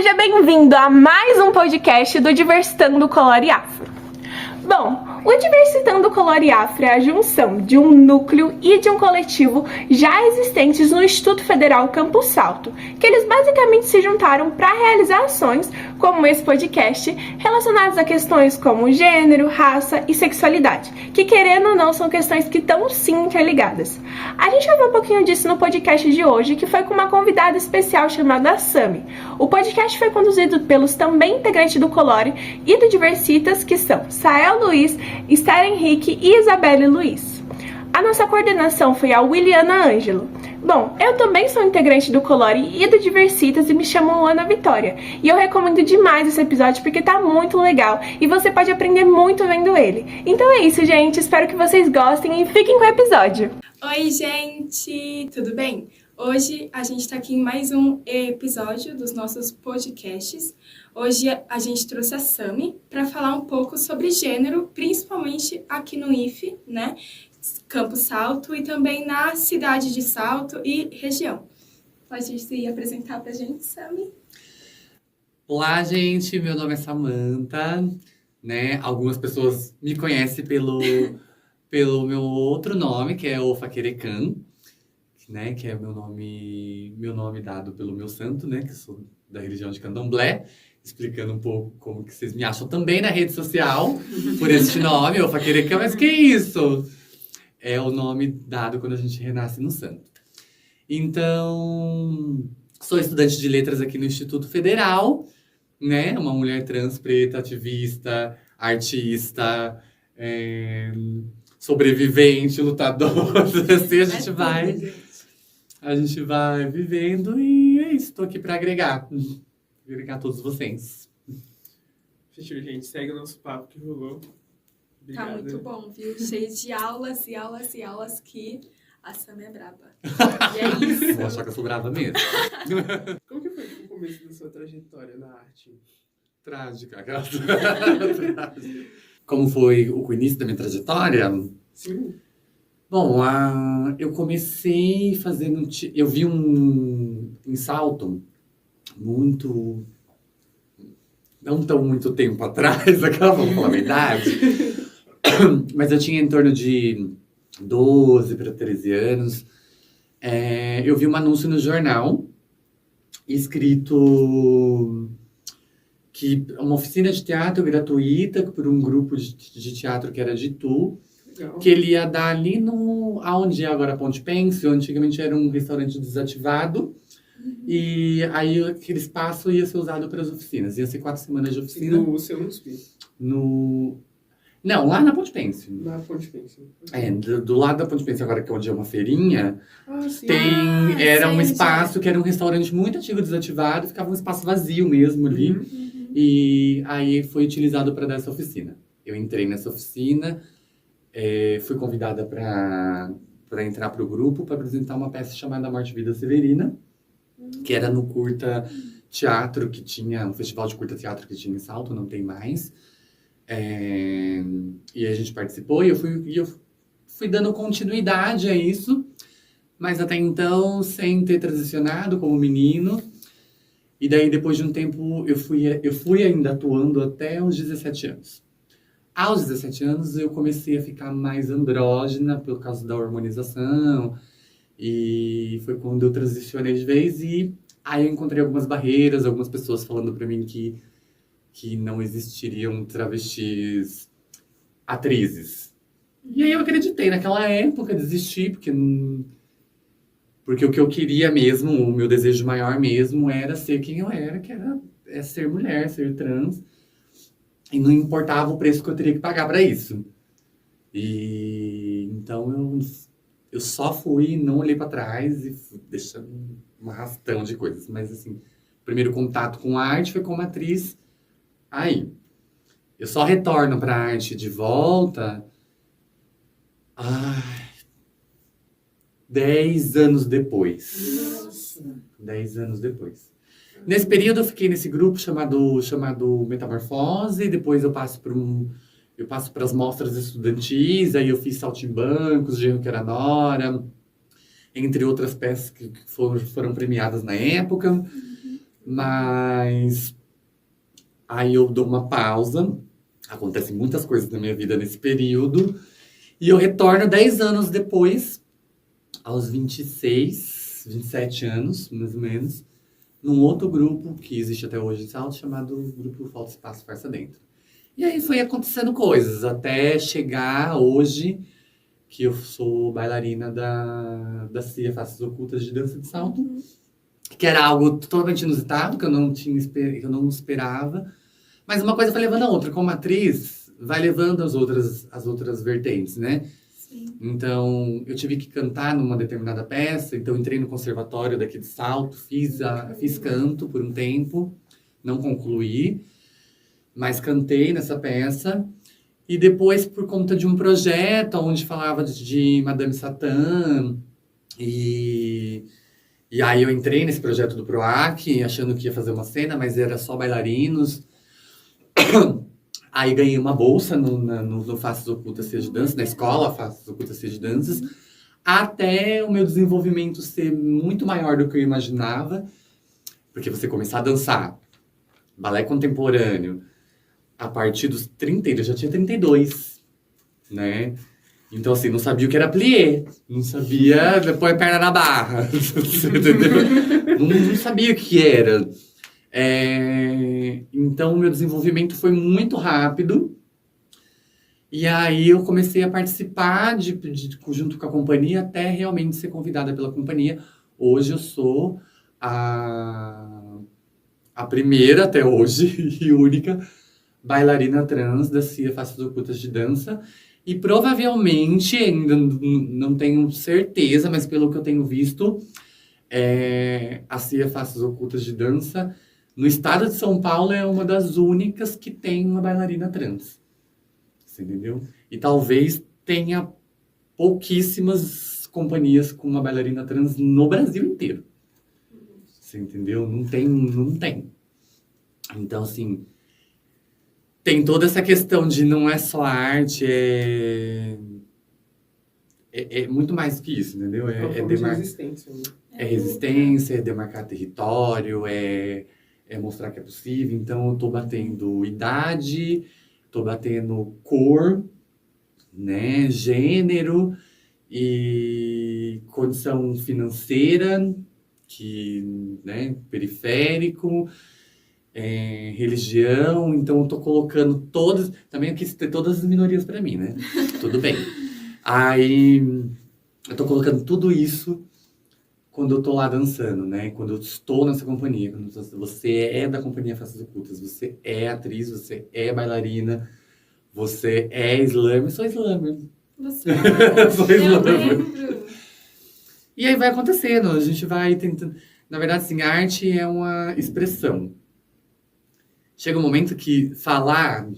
Seja bem-vindo a mais um podcast do Diversitando Colore Afro. Bom, o Diversitando Colore Afro é a junção de um núcleo e de um coletivo já existentes no Instituto Federal Campus Salto, que eles basicamente se juntaram para realizar ações como esse podcast relacionadas a questões como gênero, raça e sexualidade, que querendo ou não são questões que estão sim interligadas. A gente vai ver um pouquinho disso no podcast de hoje, que foi com uma convidada especial chamada Sami. O podcast foi conduzido pelos também integrantes do Colore e do Diversitas, que são Sael Luiz, Esther Henrique e Isabelle Luiz. A nossa coordenação foi a Williana Ângelo. Bom, eu também sou integrante do Colore e do Diversitas e me chamo Ana Vitória. E eu recomendo demais esse episódio porque tá muito legal e você pode aprender muito vendo ele. Então é isso, gente. Espero que vocês gostem e fiquem com o episódio. Oi, gente! Tudo bem? Hoje a gente está aqui em mais um episódio dos nossos podcasts. Hoje a gente trouxe a Sami para falar um pouco sobre gênero, principalmente aqui no IFE, né? Campus Salto e também na cidade de Salto e região. Pode se apresentar para a gente, Sami? Olá, gente! Meu nome é Samantha, né? Algumas pessoas me conhecem pelo meu outro nome, que é Ofaquerecan, né? Que é meu nome dado pelo meu santo, né? Que eu sou da religião de Candomblé. Explicando um pouco como que vocês me acham também na rede social, por este nome, Ofaquerecan. Mas que isso? É o nome dado quando a gente renasce no santo. Então, sou estudante de letras aqui no Instituto Federal, né? Uma mulher trans, preta, ativista, artista, sobrevivente, lutadora. Assim, a gente vai vivendo e é isso. Estou aqui para agregar a todos vocês. Fechou, gente. Segue o nosso papo que rolou. Obrigado. Tá muito bom, viu? Cheio de aulas e aulas e aulas que a Sami é braba. E é isso. Vou achar que eu sou brava mesmo. Como que foi o começo da sua trajetória na arte? Trágica. Como foi o início da minha trajetória? Sim. Bom, eu comecei fazendo... Eu vi em Salto, não tão muito tempo atrás, vamos falar a verdade, mas eu tinha em torno de 12 para 13 anos, eu vi um anúncio no jornal, escrito que uma oficina de teatro gratuita por um grupo de teatro que era de Itu, Legal. que ele ia dar ali aonde é agora a Ponte Pêncil, antigamente era um restaurante desativado, e aí aquele espaço ia ser usado para as oficinas. Ia ser 4 semanas de oficina. No seu USP? Não, lá na Ponte Pêncil. Na Ponte Pêncil. Do lado da Ponte Pêncil, agora que é onde é uma feirinha, Sim. era um espaço que era um restaurante muito antigo, desativado, ficava um espaço vazio mesmo ali. E aí foi utilizado para dar essa oficina. Eu entrei nessa oficina, fui convidada para entrar para o grupo para apresentar uma peça chamada Morte Vida Severina, que era no curta teatro que tinha, um festival de curta teatro que tinha em Salto, não tem mais. E a gente participou e eu fui dando continuidade a isso, mas até então sem ter transicionado como menino. E daí, depois de um tempo, eu fui ainda atuando até os 17 anos. Aos 17 anos, eu comecei a ficar mais andrógena por causa da hormonização. E foi quando eu transicionei de vez. E aí eu encontrei algumas barreiras, algumas pessoas falando pra mim que não existiriam travestis atrizes. E aí eu acreditei. Naquela época, desisti, porque o que eu queria mesmo, o meu desejo maior mesmo, era ser quem eu era, que era ser mulher, ser trans. E não importava o preço que eu teria que pagar para isso. E então eu só fui, não olhei para trás e fui deixando um arrastão de coisas. Mas assim, o primeiro contato com a arte foi como atriz. Aí, eu só retorno para a arte de volta 10 anos depois. Nossa. 10 anos depois. Nesse período eu fiquei nesse grupo chamado Metamorfose, depois eu passo para as mostras estudantis, aí eu fiz Saltimbancos, Genro que era Nora, entre outras peças que foram premiadas na época. Mas aí eu dou uma pausa. Acontecem muitas coisas na minha vida nesse período. E eu retorno 10 anos depois, aos 26, 27 anos, mais ou menos, num outro grupo que existe até hoje em Salto, chamado Grupo Falta Espaço, Farsa Dentro. E aí foi acontecendo coisas, até chegar hoje, que eu sou bailarina da CIA Faces Ocultas de Dança de Salto, que era algo totalmente inusitado, que eu não esperava. Mas uma coisa foi levando a outra. Como atriz, vai levando as outras vertentes, né? Sim. Então, eu tive que cantar numa determinada peça. Então, entrei no conservatório daqui de Salto. Fiz canto por um tempo. Não concluí. Mas cantei nessa peça. E depois, por conta de um projeto onde falava de Madame Satã. E aí eu entrei nesse projeto do PROAC, achando que ia fazer uma cena, mas era só bailarinos. Aí ganhei uma bolsa no Faces Ocultas Cia de Dança, na escola Faces Ocultas Cia de Danças, até o meu desenvolvimento ser muito maior do que eu imaginava, porque você começar a dançar balé contemporâneo a partir dos 30, eu já tinha 32, né? Então, assim, não sabia o que era plié, não sabia pôr a perna na barra, você entendeu? Não sabia o que era. Então, o meu desenvolvimento foi muito rápido. E aí, eu comecei a participar junto com a companhia, até realmente ser convidada pela companhia. Hoje, eu sou a primeira, até hoje, e única bailarina trans da CIA Faces Ocultas de Dança. E provavelmente, ainda não tenho certeza, mas pelo que eu tenho visto, a CIA Faces Ocultas de Dança, no estado de São Paulo, é uma das únicas que tem uma bailarina trans. Você entendeu? E talvez tenha pouquíssimas companhias com uma bailarina trans no Brasil inteiro. Você entendeu? Não tem. Então, assim, tem toda essa questão de não é só arte, é muito mais que isso, entendeu? É uma forma de resistência, né? É resistência, é demarcar território, é mostrar que é possível. Então, eu tô batendo idade, tô batendo cor, né, gênero e condição financeira, né, periférico, religião. Então, eu tô colocando todas... Também eu quis ter todas as minorias para mim, né? Tudo bem. Aí, eu tô colocando tudo isso quando eu tô lá dançando, né? Quando eu estou nessa companhia. Quando você é da companhia Faces Ocultas, você é atriz, você é bailarina, você é slammer. Eu sou slammer. Você é. Sou Eu slammer. lembro. E aí vai acontecendo, a gente vai tentando... Na verdade, assim, a arte é uma expressão. Chega um momento que falar...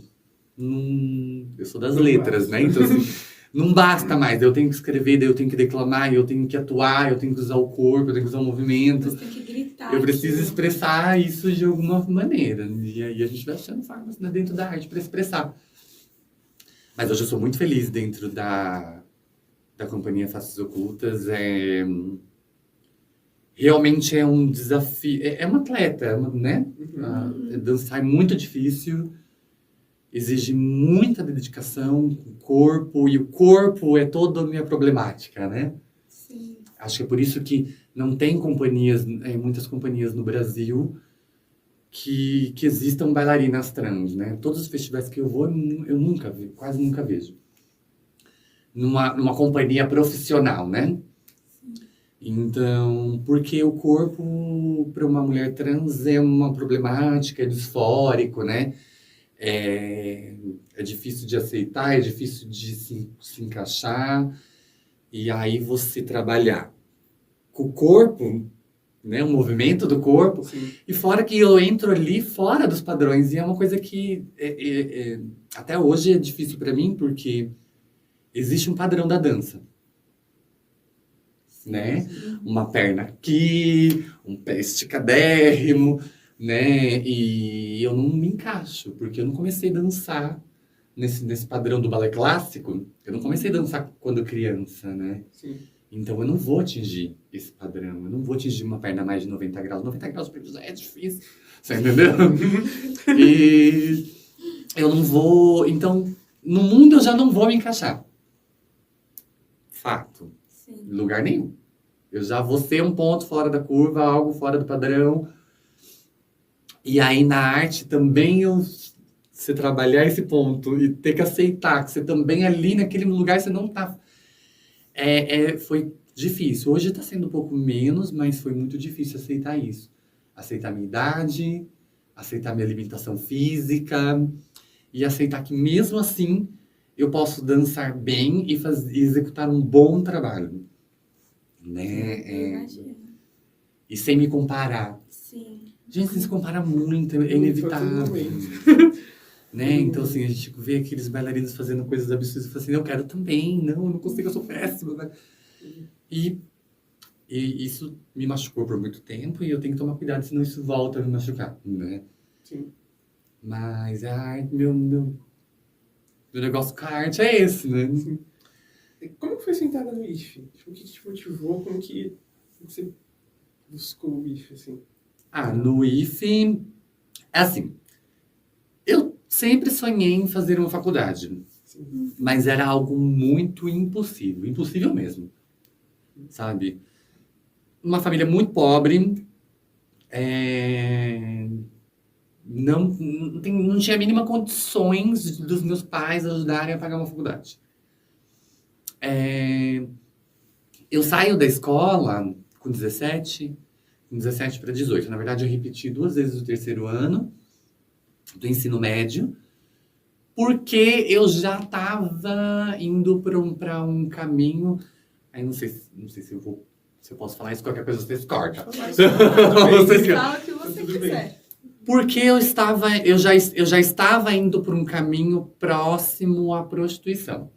Eu sou das letras, né? Então, assim... Não basta mais, eu tenho que escrever, daí eu tenho que declamar, eu tenho que atuar, eu tenho que usar o corpo, eu tenho que usar o movimento. Você tem que gritar. Eu preciso aquilo. expressar isso de alguma maneira. E aí a gente vai achando formas, né, dentro da arte para expressar. Mas hoje eu sou muito feliz dentro da companhia Faces Ocultas. Realmente é um desafio. É uma atleta, né? Dançar é muito difícil. Exige muita dedicação com o corpo, e o corpo é toda a minha problemática, né? Sim. Acho que é por isso que não tem muitas companhias no Brasil que existam bailarinas trans, né? Todos os festivais que eu vou, eu nunca vi, quase nunca vejo. Numa companhia profissional, né? Então, porque o corpo para uma mulher trans é uma problemática, é disfórico, né? É difícil de aceitar, é difícil de se encaixar. E aí você trabalhar com o corpo, né, o movimento do corpo. Sim. E fora que eu entro ali fora dos padrões. E é uma coisa que até hoje é difícil para mim, porque existe um padrão da dança. Né? Uma perna aqui, um pé esticadérrimo, né? E eu não me encaixo, porque eu não comecei a dançar nesse padrão do balé clássico. Eu não comecei a dançar quando criança, né? Sim. Então eu não vou atingir esse padrão, eu não vou atingir uma perna mais de 90 graus. 90 graus pra mim já é difícil, você entendeu? E eu não vou... Então, no mundo eu já não vou me encaixar. Fato. Sim. Em lugar nenhum. Eu já vou ser um ponto fora da curva, algo fora do padrão. E aí na arte também você trabalhar esse ponto e ter que aceitar que você também ali naquele lugar você não tá. Foi difícil. Hoje está sendo um pouco menos, mas foi muito difícil aceitar isso. Aceitar minha idade, aceitar minha limitação física e aceitar que mesmo assim eu posso dançar bem e executar um bom trabalho. Né? Imagina. E sem me comparar. Sim. Gente, se compara muito, é inevitável. Né? Então, assim, a gente vê aqueles bailarinos fazendo coisas absurdas e fala assim, eu quero também, não, eu não consigo, eu sou péssimo. Né? E isso me machucou por muito tempo e eu tenho que tomar cuidado, senão isso volta a me machucar, né? Sim. Mas a arte, meu negócio com a arte é esse, né? Sim. Como que foi sua entrada no IFE? Tipo, o que te motivou? Como que você buscou o IFE, assim? No IFE, é assim, eu sempre sonhei em fazer uma faculdade, Sim. mas era algo muito impossível mesmo, sabe? Uma família muito pobre, não tinha a mínima condições dos meus pais ajudarem a pagar uma faculdade. Eu saio da escola com 17 para 18. Na verdade, eu repeti 2 vezes o terceiro ano do ensino médio, porque eu já estava indo para um caminho... Aí não sei se eu posso falar isso, qualquer coisa vocês cortam. Fala o que você quiser. Porque eu já estava indo por um caminho próximo à prostituição.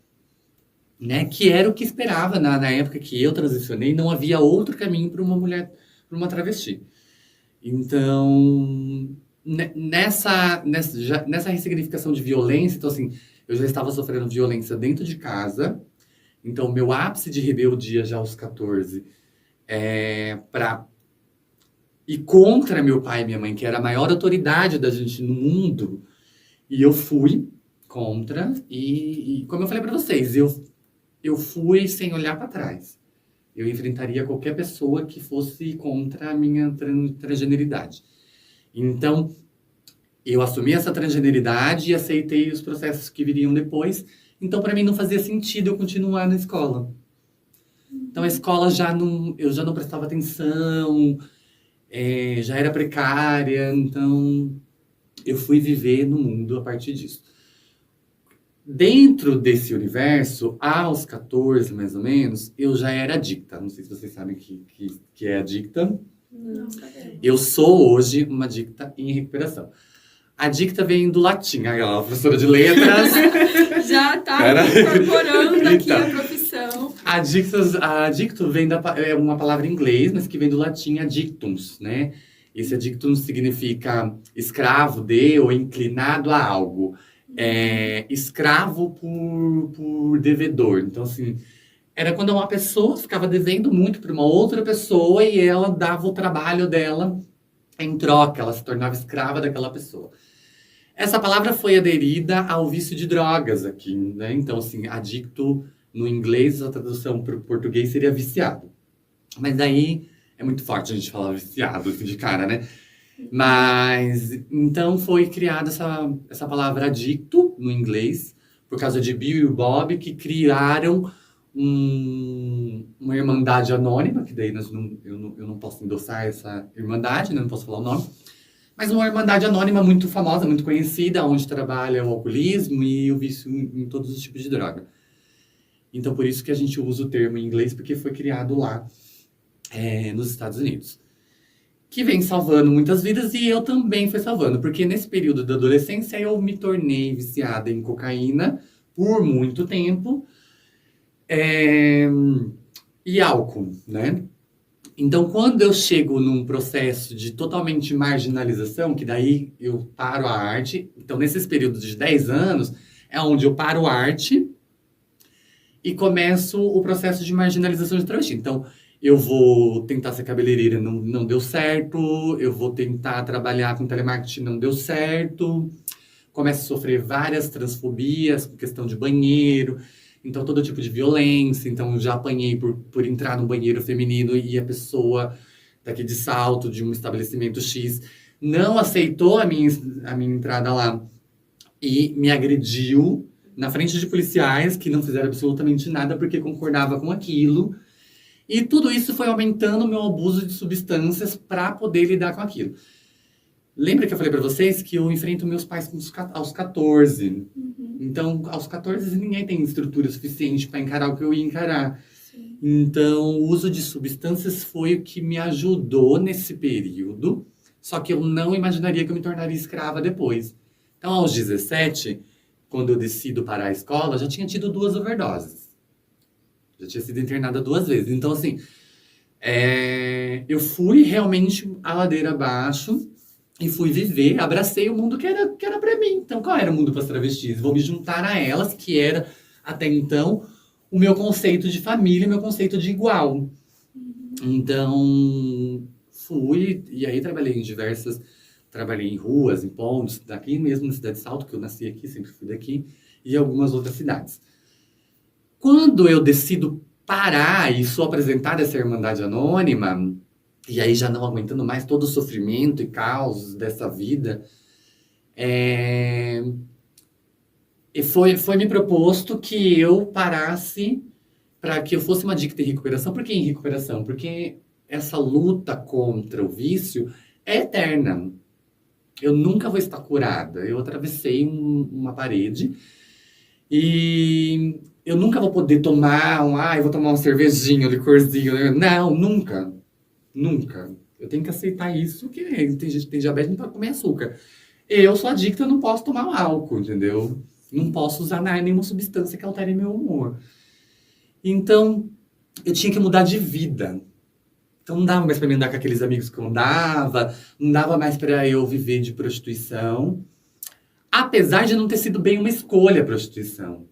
Né? Que era o que esperava na época que eu transicionei, não havia outro caminho para uma mulher, para uma travesti. Então, nessa ressignificação de violência, então assim, eu já estava sofrendo violência dentro de casa, então meu ápice de rebeldia já aos 14 para ir contra meu pai e minha mãe, que era a maior autoridade da gente no mundo, e eu fui contra, e como eu falei para vocês, eu fui sem olhar para trás. Eu enfrentaria qualquer pessoa que fosse contra a minha transgeneridade. Então, eu assumi essa transgeneridade e aceitei os processos que viriam depois. Então, para mim, não fazia sentido eu continuar na escola. Então, a escola eu já não prestava atenção, já era precária. Então, eu fui viver no mundo a partir disso. Dentro desse universo, aos 14, mais ou menos, eu já era adicta. Não sei se vocês sabem que é adicta. Não sabemos. Eu sou hoje uma adicta em recuperação. Adicta vem do latim, aquela professora de letras. Já tá incorporando aqui Então, a profissão. Adicto vem é uma palavra em inglês, mas que vem do latim adictus, né? Esse adictum significa escravo de ou inclinado a algo. Escravo por devedor. Então, assim, era quando uma pessoa ficava devendo muito para uma outra pessoa e ela dava o trabalho dela em troca, ela se tornava escrava daquela pessoa. Essa palavra foi aderida ao vício de drogas aqui, né? Então, assim, adicto no inglês, a tradução para o português seria viciado. Mas daí é muito forte a gente falar viciado, assim, de cara, né? Mas, então foi criada essa palavra adicto no inglês, por causa de Bill e Bob, que criaram uma irmandade anônima, que daí eu não posso endossar essa irmandade, né? Não posso falar o nome, mas uma irmandade anônima muito famosa, muito conhecida, onde trabalha o alcoolismo e o vício em todos os tipos de droga. Então, por isso que a gente usa o termo em inglês, porque foi criado lá nos Estados Unidos. Que vem salvando muitas vidas e eu também fui salvando, porque nesse período da adolescência eu me tornei viciada em cocaína por muito tempo e álcool, né? Então, quando eu chego num processo de totalmente marginalização, que daí eu paro a arte, então nesses períodos de 10 anos é onde eu paro a arte e começo o processo de marginalização de travesti. Então, eu vou tentar ser cabeleireira, não deu certo. Eu vou tentar trabalhar com telemarketing, não deu certo. Começo a sofrer várias transfobias, com questão de banheiro. Então, todo tipo de violência. Então, já apanhei por entrar num banheiro feminino e a pessoa daqui de Salto, de um estabelecimento X, não aceitou a minha entrada lá e me agrediu na frente de policiais que não fizeram absolutamente nada porque concordava com aquilo. E tudo isso foi aumentando o meu abuso de substâncias para poder lidar com aquilo. Lembra que eu falei para vocês que eu enfrento meus pais aos 14? Então, aos 14, ninguém tem estrutura suficiente para encarar o que eu ia encarar. Sim. Então, o uso de substâncias foi o que me ajudou nesse período. Só que eu não imaginaria que eu me tornaria escrava depois. Então, aos 17, quando eu decido parar a escola, já tinha tido 2 overdoses. Já tinha sido internada 2 vezes. Então, assim, eu fui realmente a ladeira abaixo e fui viver, abracei o mundo que era pra mim. Então, qual era o mundo para as travestis? Vou me juntar a elas, que era, até então, o meu conceito de família, o meu conceito de igual. Então, fui, e aí trabalhei em ruas, em pontos, daqui mesmo na cidade de Salto, que eu nasci aqui, sempre fui daqui, e algumas outras cidades. Quando eu decido parar e sou apresentada a essa Irmandade Anônima, e aí já não aguentando mais todo o sofrimento e caos dessa vida, foi me proposto que eu parasse para que eu fosse uma adicta em recuperação. Por que em recuperação? Porque essa luta contra o vício é eterna. Eu nunca vou estar curada. Eu atravessei uma parede e eu nunca vou poder tomar eu vou tomar uma cervejinha, um licorzinho. Não, nunca. Nunca. Eu tenho que aceitar isso, que tem gente que tem diabetes e não pode comer açúcar. Eu sou adicta, eu não posso tomar álcool, entendeu? Não posso usar nenhuma substância que altere meu humor. Então, eu tinha que mudar de vida. Então, não dava mais pra me andar com aqueles amigos que eu andava, não dava mais pra eu viver de prostituição. Apesar de não ter sido bem uma escolha a prostituição.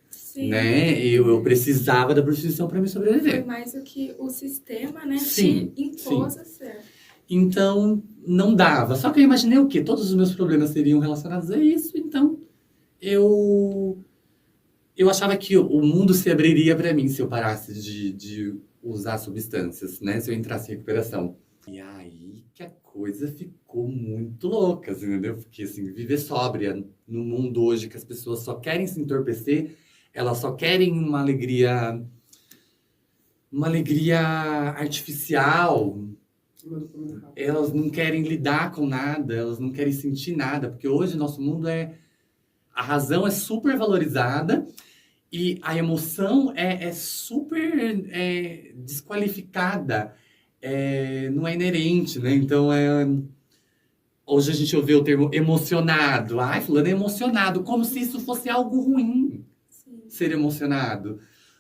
Sim. Né? Eu precisava da prostituição para me sobreviver. Foi mais o que o sistema, né, Sim, te impôs a ser. Então, não dava. Só que eu imaginei o quê? Todos os meus problemas seriam relacionados a isso. Então, eu achava que o mundo se abriria para mim se eu parasse de usar substâncias, né? Se eu entrasse em recuperação. E aí que a coisa ficou muito louca, assim, entendeu? Porque, assim, viver sóbria no mundo hoje que as pessoas só querem se entorpecer, elas só querem uma alegria artificial. Elas não querem lidar com nada, elas não querem sentir nada, porque hoje nosso mundo a razão é super valorizada e a emoção é super desqualificada, não é inerente, né? Então, hoje a gente ouve o termo emocionado. Ai, fulano é emocionado, como se isso fosse algo ruim. Ser emocionado.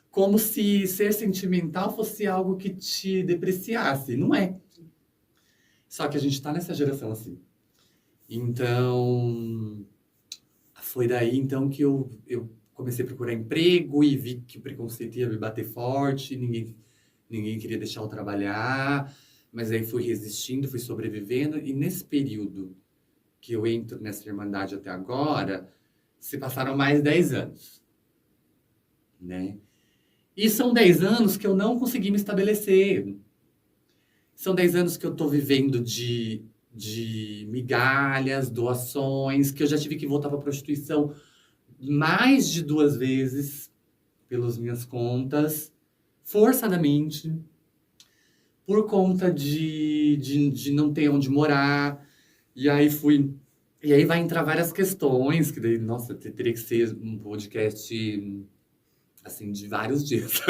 Como se ser sentimental fosse algo que te depreciasse. Não é. Só que a gente tá nessa geração assim. Então, foi daí então que eu comecei a procurar emprego e vi que o preconceito ia me bater forte, ninguém queria deixar eu trabalhar, mas aí fui resistindo, fui sobrevivendo, e nesse período que eu entro nessa Irmandade até agora, se passaram mais 10 anos. Né? E são 10 anos que eu não consegui me estabelecer. São 10 anos que eu tô vivendo de migalhas, doações, que eu já tive que voltar para a prostituição mais de 2 vezes, pelas minhas contas, forçadamente, por conta de não ter onde morar. E aí vai entrar várias questões, que daí, nossa, teria que ser um podcast assim, de vários dias.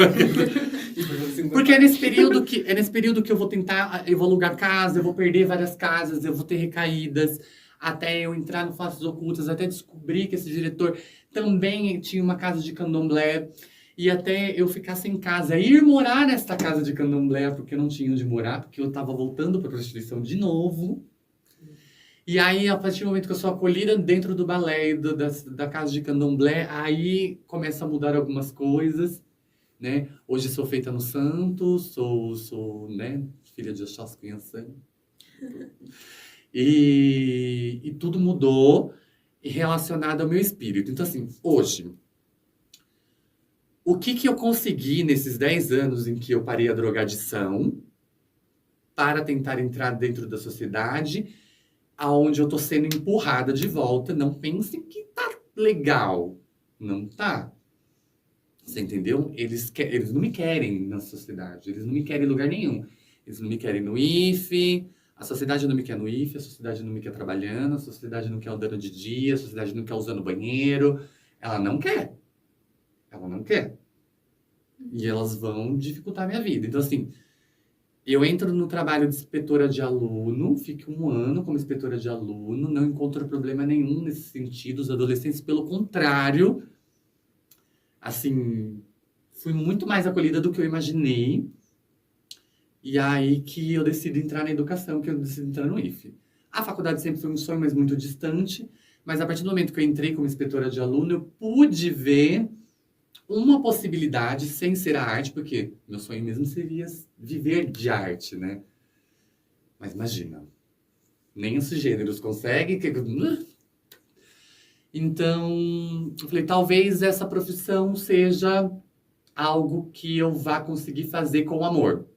Porque é nesse período que eu vou tentar, eu vou alugar casa, eu vou perder várias casas, eu vou ter recaídas, até eu entrar no Faces Ocultas, até descobrir que esse diretor também tinha uma casa de candomblé, e até eu ficar sem casa, ir morar nesta casa de candomblé, porque eu não tinha onde morar, porque eu tava voltando pra prostituição de novo. E aí, a partir do momento que eu sou acolhida dentro do balé da casa de candomblé, aí começa a mudar algumas coisas. né? Hoje sou feita no santo, sou, né, filha de Oxóssi Yansan. E tudo mudou relacionado ao meu espírito. Então, assim, hoje, o que eu consegui nesses 10 anos em que eu parei a drogadição para tentar entrar dentro da sociedade, aonde eu tô sendo empurrada de volta? Não pensem que tá legal. Não tá. Você entendeu? Eles não me querem na sociedade. Eles não me querem em lugar nenhum. Eles não me querem no IFE. A sociedade não me quer no IFE. A sociedade não me quer trabalhando. A sociedade não quer andando de dia. A sociedade não quer usando banheiro. Ela não quer. Ela não quer. E elas vão dificultar a minha vida. Então, assim, eu entro no trabalho de inspetora de aluno, fico 1 ano como inspetora de aluno, não encontro problema nenhum nesse sentido. Os adolescentes, pelo contrário, assim, fui muito mais acolhida do que eu imaginei. E aí que eu decido entrar na educação, que eu decido entrar no IFE. A faculdade sempre foi um sonho, mas muito distante. Mas a partir do momento que eu entrei como inspetora de aluno, eu pude ver uma possibilidade sem ser a arte, porque meu sonho mesmo seria viver de arte, né? Mas imagina, nem os gêneros conseguem. Então, eu falei, talvez essa profissão seja algo que eu vá conseguir fazer com amor.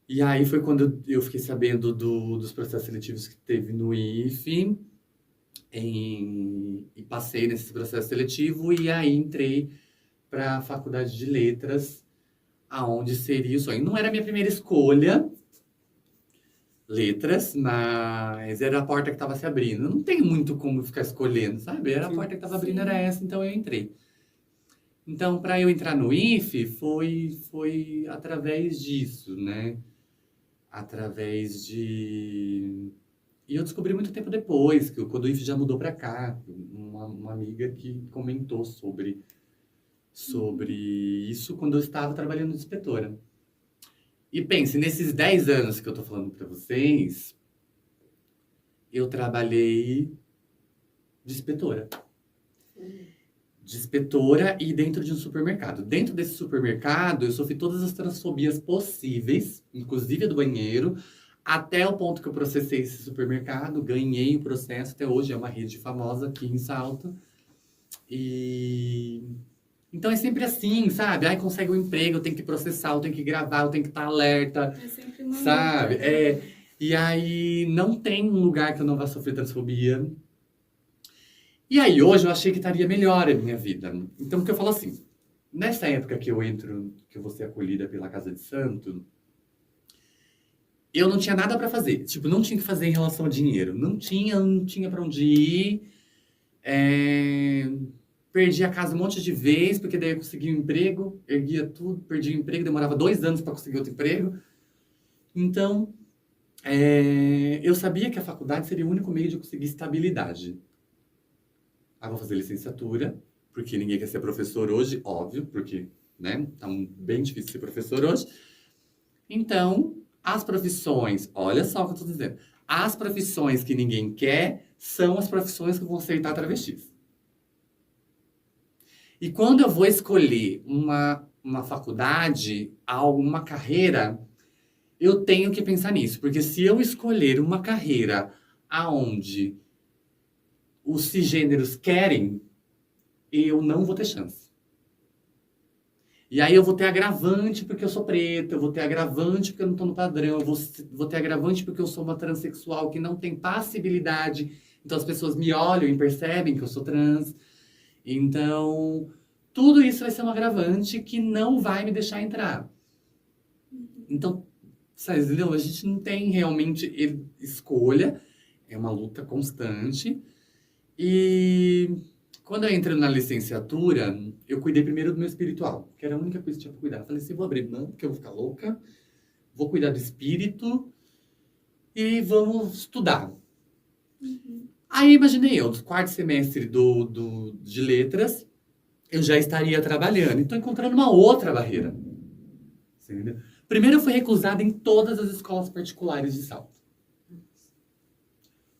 E aí foi quando eu fiquei sabendo dos processos seletivos que teve no IFE, e passei nesse processo seletivo, e aí entrei para a faculdade de letras, aonde seria o sonho. Não era a minha primeira escolha, letras, mas era a porta que estava se abrindo. Não tem muito como ficar escolhendo, sabe? Era a porta que estava abrindo, era essa, então eu entrei. Então, para eu entrar no IFE, foi através disso, né? Através de... E eu descobri muito tempo depois, que quando o IFE já mudou para cá, uma amiga que comentou sobre isso quando eu estava trabalhando de inspetora. E pense, nesses 10 anos que eu tô falando para vocês, eu trabalhei de inspetora. De inspetora e dentro de um supermercado. Dentro desse supermercado, eu sofri todas as transfobias possíveis, inclusive a do banheiro, até o ponto que eu processei esse supermercado, ganhei o processo, até hoje é uma rede famosa aqui em Salto. E... Então é sempre assim, sabe? Ai, consegue um emprego, eu tenho que processar, eu tenho que gravar, eu tenho que estar alerta, É sempre uma sabe? luta. E aí não tem um lugar que eu não vá sofrer transfobia. E aí hoje eu achei que estaria melhor a minha vida. Então o que eu falo assim, nessa época que eu entro, que eu vou ser acolhida pela Casa de Santo, eu não tinha nada pra fazer. Tipo, não tinha que fazer em relação ao dinheiro. Não tinha pra onde ir. Perdi a casa um monte de vezes, porque daí eu consegui um emprego, erguia tudo, perdi o emprego, demorava 2 anos para conseguir outro emprego. Então, eu sabia que a faculdade seria o único meio de eu conseguir estabilidade. Vou fazer licenciatura, porque ninguém quer ser professor hoje, óbvio, porque, né, tá bem difícil ser professor hoje. Então, as profissões, olha só o que eu tô dizendo, as profissões que ninguém quer são as profissões que vão aceitar travestis. E quando eu vou escolher uma faculdade, uma carreira, eu tenho que pensar nisso. Porque se eu escolher uma carreira aonde os cisgêneros querem, eu não vou ter chance. E aí eu vou ter agravante porque eu sou preta, eu vou ter agravante porque eu não tô no padrão, eu vou ter agravante porque eu sou uma transexual que não tem passibilidade. Então as pessoas me olham e percebem que eu sou trans. Então, tudo isso vai ser um agravante que não vai me deixar entrar. Então, sabe, entendeu? A gente não tem realmente escolha, é uma luta constante. E quando eu entrei na licenciatura, eu cuidei primeiro do meu espiritual, que era a única coisa que tinha pra cuidar. Eu falei assim, vou abrir mão, porque eu vou ficar louca, vou cuidar do espírito e vamos estudar. Aí imaginei eu, do 4º semestre de letras, eu já estaria trabalhando. Então, encontrando uma outra barreira. Você entendeu? Primeiro, eu fui recusada em todas as escolas particulares de Salto.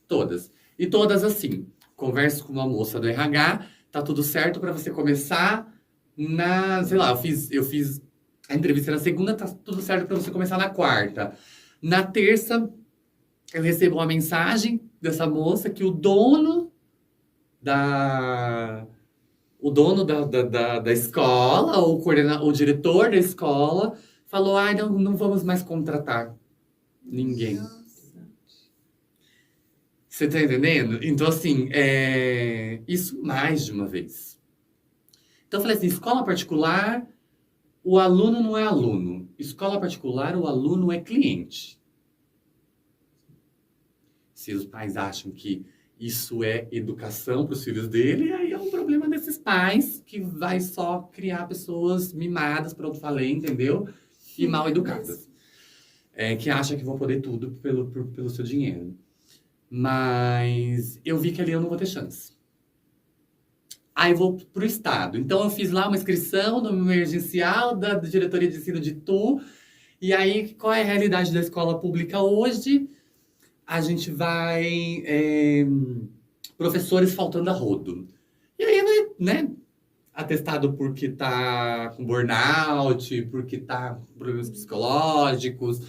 Todas. E todas assim. Converso com uma moça do RH, tá tudo certo para você começar Sei lá, eu fiz a entrevista na segunda, tá tudo certo pra você começar na quarta. Na terça, eu recebo uma mensagem dessa moça que da, o dono da escola, o diretor da escola, falou, ai, não vamos mais contratar ninguém. Nossa. Você tá entendendo? Então, assim, isso mais de uma vez. Então, eu falei assim, escola particular, o aluno não é aluno. Escola particular, o aluno é cliente. Se os pais acham que isso é educação para os filhos dele, aí é um problema desses pais que vai só criar pessoas mimadas, pronto, falei, entendeu? E mal educadas. Que acham que vão poder tudo pelo seu dinheiro. Mas eu vi que ali eu não vou ter chance. Aí eu vou pro estado. Então eu fiz lá uma inscrição no emergencial da diretoria de ensino de Itu. E aí, qual é a realidade da escola pública hoje? A gente vai... professores faltando a rodo. E aí, né? Atestado porque tá com burnout, porque tá com problemas psicológicos.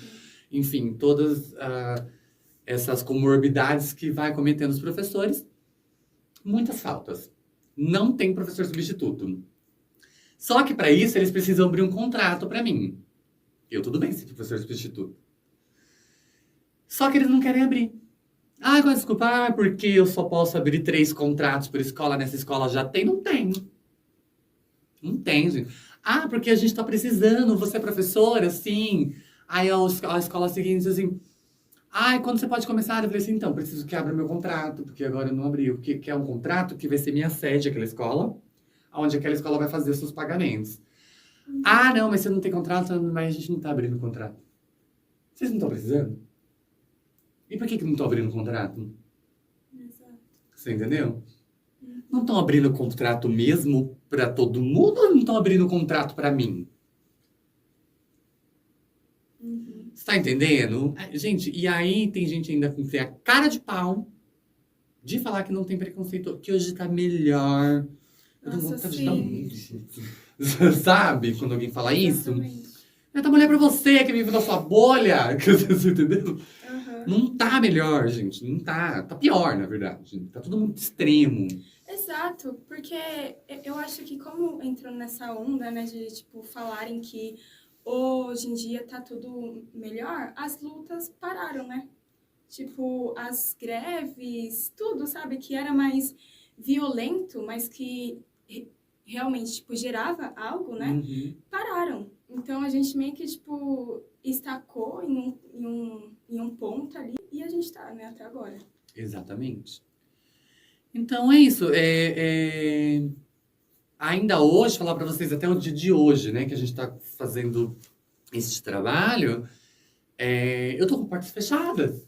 Enfim, todas essas comorbidades que vai cometendo os professores. Muitas faltas. Não tem professor substituto. Só que para isso eles precisam abrir um contrato para mim. Eu tudo bem ser professor substituto. Só que eles não querem abrir. Ah, qual é a desculpa? Ah, porque eu só posso abrir 3 contratos por escola, nessa escola já tem? Não tem. Não tem, gente. Ah, porque a gente tá precisando, você é professora? Sim. Aí a escola seguinte diz assim, ah, quando você pode começar? Eu falei assim, então, preciso que abra meu contrato, porque agora eu não abri. Que é um contrato que vai ser minha sede, aquela escola, onde aquela escola vai fazer seus pagamentos. Ah, não, mas você não tem contrato, mas a gente não tá abrindo contrato. Vocês não estão precisando? E por que não estão abrindo contrato? Exato. Você entendeu? Não estão abrindo contrato mesmo para todo mundo ou não estão abrindo contrato para mim? Você tá entendendo? Gente, e aí tem gente ainda que tem a cara de pau de falar que não tem preconceito, que hoje tá melhor. Eu tenho Nossa, vontade de dar sim. Sabe? Quando alguém fala isso. Exatamente. Eu tô mulher pra você que vive na sua bolha. Você entendeu? Aham. Não tá melhor, gente. Não tá. Tá pior, na verdade. Tá tudo muito extremo. Exato, porque eu acho que como entrou nessa onda, né, de, tipo, falarem que hoje em dia tá tudo melhor, as lutas pararam, né? Tipo, as greves, tudo, sabe? Que era mais violento, mas que realmente, tipo, gerava algo, né? Uhum. Pararam. Então, a gente meio que, tipo, estacou em um ponto ali e a gente tá, né, até agora. Exatamente. Então é isso. Ainda hoje, falar pra vocês até o dia de hoje, né, que a gente tá fazendo esse trabalho, eu tô com portas fechadas.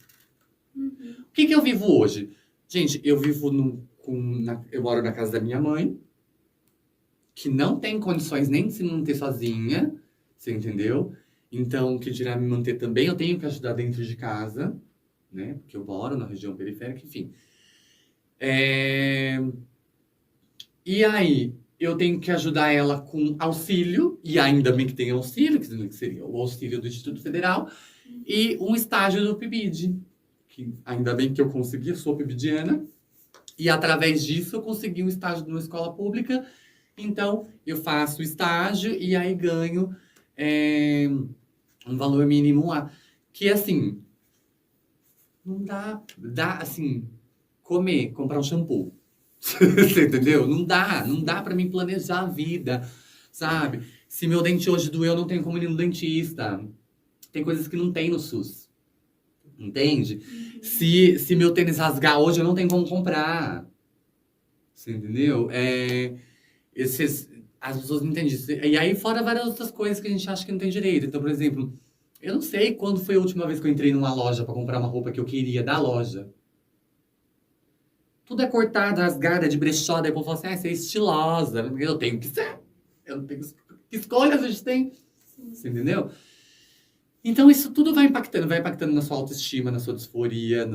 O que eu vivo hoje? Gente, eu vivo eu moro na casa da minha mãe, que não tem condições nem de se manter sozinha, você entendeu? Então, que dirá me manter também, eu tenho que ajudar dentro de casa, né? Porque eu moro na região periférica, enfim. E aí, eu tenho que ajudar ela com auxílio, e ainda bem que tem auxílio, que seria o auxílio do Instituto Federal, e um estágio do PIBID, que ainda bem que eu consegui, eu sou pibidiana, e através disso eu consegui um estágio numa escola pública, então eu faço o estágio e aí ganho um valor mínimo lá, que assim, não dá assim, comprar um shampoo. Você entendeu? Não dá pra mim planejar a vida, sabe? Se meu dente hoje doeu, eu não tenho como ir no dentista. Tem coisas que não tem no SUS. Entende? Se meu tênis rasgar hoje, eu não tenho como comprar. Você entendeu? As pessoas não entendem isso. E aí, fora várias outras coisas que a gente acha que não tem direito. Então, por exemplo, eu não sei quando foi a última vez que eu entrei numa loja pra comprar uma roupa que eu queria da loja. Tudo é cortado, rasgado, é de brechó. Daí o povo fala assim, você é estilosa. Eu tenho que ser. Eu não tenho que escolha a gente tem. Você entendeu? Então, isso tudo vai impactando na sua autoestima, na sua disforia,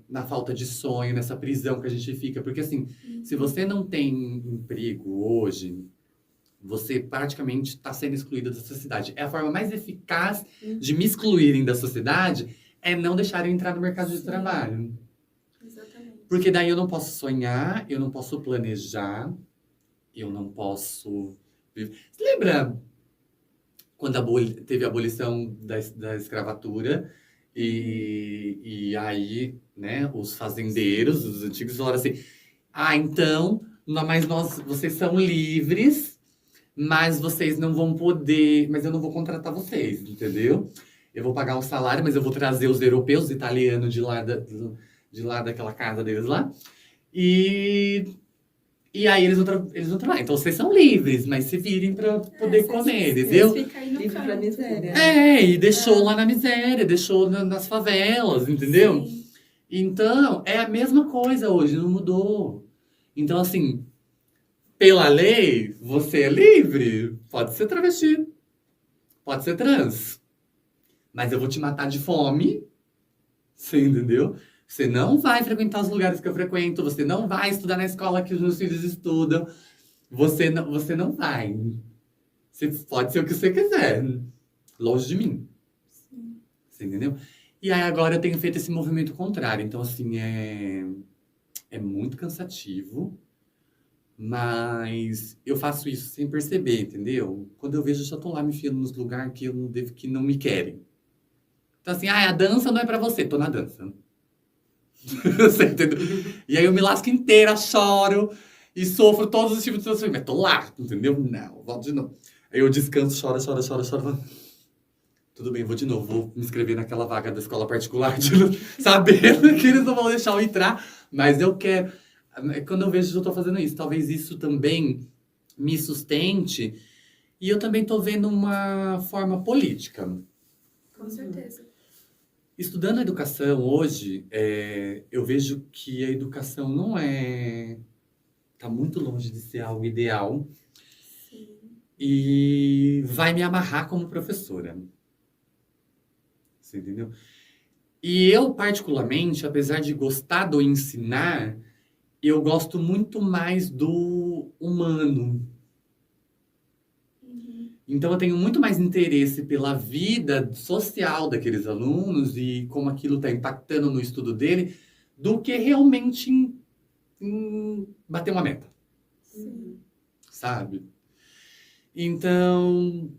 na falta de sonho, nessa prisão que a gente fica. Porque, assim, se você não tem emprego hoje, você praticamente está sendo excluída da sociedade. É a forma mais eficaz de me excluírem da sociedade é não deixarem eu entrar no mercado de Sim. trabalho. Exatamente. Porque daí eu não posso sonhar, eu não posso planejar, eu não posso... Você lembra quando teve a abolição da escravatura e aí, né, os fazendeiros, os antigos falaram assim, então, vocês são livres, mas vocês não vão poder, mas eu não vou contratar vocês, entendeu? Eu vou pagar um salário, mas eu vou trazer os europeus, os italianos de lá daquela casa deles lá, e aí eles vão trabalhar. Então vocês são livres, mas se virem pra poder comer, entendeu? Fica aí no Livre pra campo. miséria. E deixou lá na miséria, deixou nas favelas, entendeu? Sim. Então, é a mesma coisa hoje, não mudou. Então, assim, pela lei, você é livre. Pode ser travesti, pode ser trans. Mas eu vou te matar de fome, você entendeu? Você não vai frequentar os lugares que eu frequento, você não vai estudar na escola que os meus filhos estudam, você não vai. Você pode ser o que você quiser, longe de mim. Sim. Você entendeu? E aí agora eu tenho feito esse movimento contrário. Então, assim, é muito cansativo, mas eu faço isso sem perceber, entendeu? Quando eu vejo, eu já tô lá me enfiando nos lugares que eu não devo, que não me querem. Então, assim, a dança não é pra você, tô na dança. Você entendeu? E aí eu me lasco inteira, choro e sofro todos os tipos de sofrimento. Mas tô lá, entendeu? Não, volto de novo. Aí eu descanso, choro. Tudo bem, vou de novo. Vou me inscrever naquela vaga da escola particular, sabendo que eles não vão deixar eu entrar. Mas eu quero... Quando eu vejo que eu tô fazendo isso, talvez isso também me sustente. E eu também tô vendo uma forma política. Com certeza. Estudando a educação hoje, eu vejo que a educação não é... Tá muito longe de ser algo ideal. Sim. E vai me amarrar como professora. Você entendeu? E eu, particularmente, apesar de gostar do ensinar, eu gosto muito mais do humano. Uhum. Então, eu tenho muito mais interesse pela vida social daqueles alunos e como aquilo está impactando no estudo dele, do que realmente em bater uma meta, Sim. sabe? Então,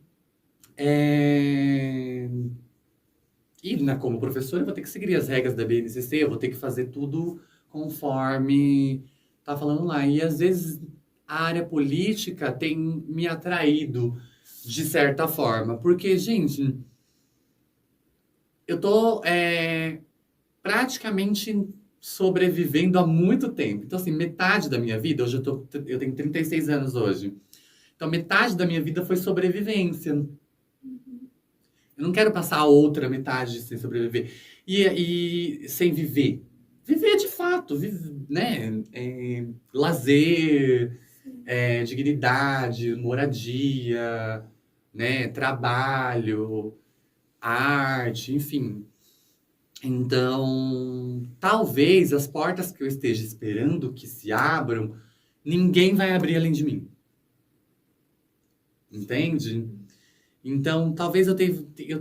como professor, eu vou ter que seguir as regras da BNCC, eu vou ter que fazer tudo conforme tá falando lá. E às vezes a área política tem me atraído de certa forma. Porque, gente, eu tô praticamente sobrevivendo há muito tempo. Então, assim, metade da minha vida, eu tenho 36 anos hoje. Então, metade da minha vida foi sobrevivência. Eu não quero passar a outra metade sem sobreviver. E sem viver. Viver de fato, né? Lazer, dignidade, moradia, né? Trabalho, arte, enfim. Então, talvez as portas que eu esteja esperando que se abram, ninguém vai abrir além de mim. Entende? Então, talvez eu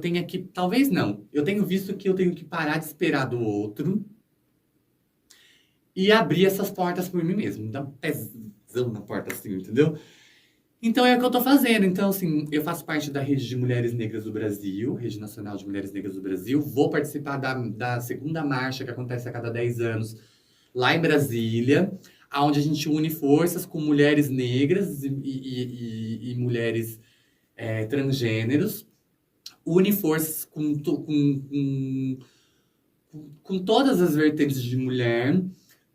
tenha que... Talvez não. Eu tenho visto que eu tenho que parar de esperar do outro e abrir essas portas por mim mesmo. Dar um pezão na porta assim, entendeu? Então, é o que eu tô fazendo. Então, assim, eu faço parte da Rede de Mulheres Negras do Brasil, Rede Nacional de Mulheres Negras do Brasil. Vou participar da segunda marcha que acontece a cada 10 anos lá em Brasília, onde a gente une forças com mulheres negras e mulheres transgêneros, une forças com todas as vertentes de mulher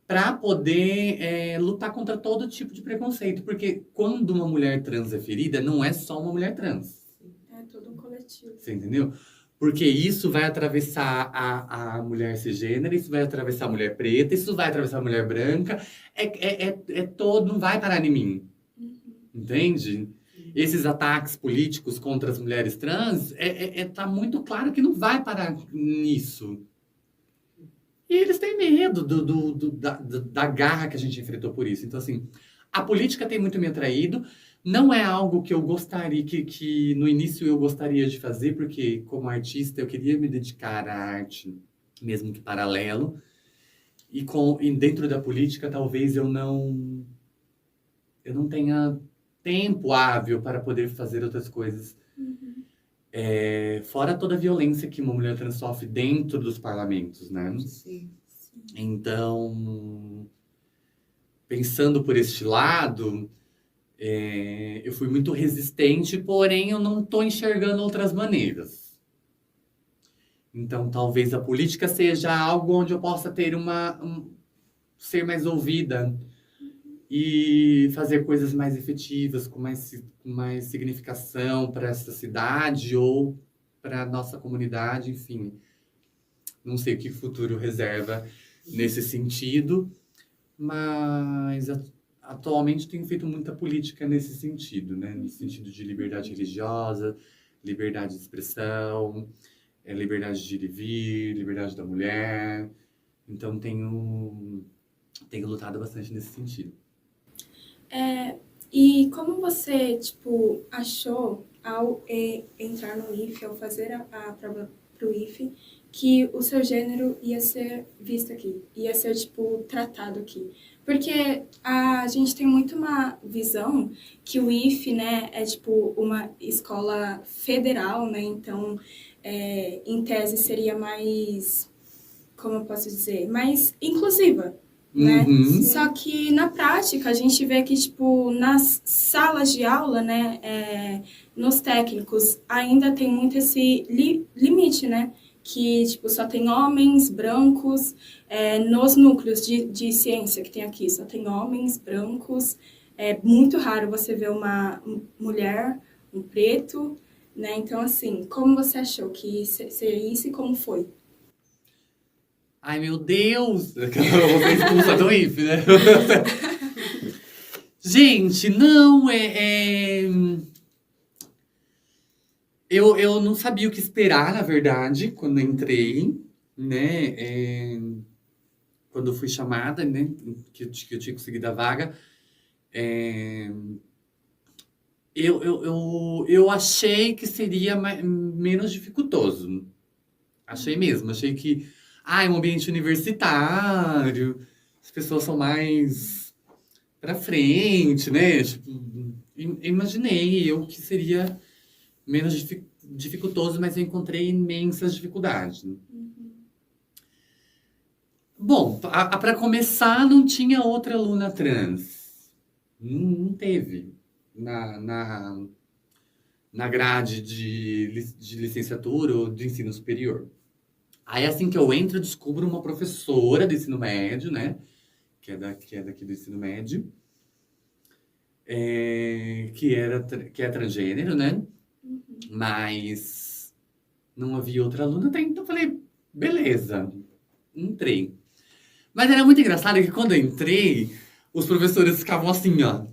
para poder lutar contra todo tipo de preconceito. Porque quando uma mulher trans é ferida, não é só uma mulher trans. É todo um coletivo. Você entendeu? Porque isso vai atravessar a mulher cisgênera, isso vai atravessar a mulher preta, isso vai atravessar a mulher branca. Não vai parar em mim. Uhum. Entende? Esses ataques políticos contra as mulheres trans, tá muito claro que não vai parar nisso. E eles têm medo da garra que a gente enfrentou por isso. Então, assim, a política tem muito me atraído, Não é algo que eu gostaria, que no início eu gostaria de fazer, porque como artista eu queria me dedicar à arte, mesmo que paralelo. E dentro da política talvez eu não tenha tempo hábil para poder fazer outras coisas. Fora toda a violência que uma mulher trans sofre dentro dos parlamentos, né? Sim. Então, pensando por este lado, eu fui muito resistente, porém eu não estou enxergando outras maneiras. Então, talvez a política seja algo onde eu possa ter ser mais ouvida e fazer coisas mais efetivas, com mais significação para essa cidade ou para a nossa comunidade, enfim. Não sei o que o futuro reserva nesse sentido, mas atualmente tenho feito muita política nesse sentido, né? No sentido de liberdade religiosa, liberdade de expressão, liberdade de ir e vir, liberdade da mulher. Então, tenho lutado bastante nesse sentido. E como você, tipo, achou ao entrar no IFE, ao fazer a prova pro IFE, que o seu gênero ia ser visto aqui, ia ser, tipo, tratado aqui? Porque a gente tem muito uma visão que o IFE, né, é, tipo, uma escola federal, né, então, em tese, seria mais, como eu posso dizer, mais inclusiva, né? Uhum. Só que na prática a gente vê que, tipo, nas salas de aula, né, nos técnicos, ainda tem muito esse limite, né? Que, tipo, só tem homens brancos, nos núcleos de ciência que tem aqui, só tem homens brancos. É muito raro você ver uma mulher, um preto, né? Então, assim, como você achou que seria isso e como foi? Ai, meu Deus! Eu vou ser expulsa do IFE, né? Gente, não, Eu não sabia o que esperar, na verdade, quando entrei, né? Quando eu fui chamada, né? Que eu tinha conseguido a vaga. Eu achei que seria menos dificultoso. Achei mesmo. Achei que é um ambiente universitário, as pessoas são mais pra frente, né? Tipo, imaginei eu que seria menos dificultoso, mas eu encontrei imensas dificuldades. Bom, para começar, não tinha outra aluna trans. Não teve na grade de licenciatura ou de ensino superior. Aí, assim que eu entro, eu descubro uma professora do ensino médio, né? Que é daqui do ensino médio. Que é transgênero, né? Mas não havia outra aluna até então. Eu falei, beleza, entrei. Mas era muito engraçado que quando eu entrei, os professores ficavam assim, ó.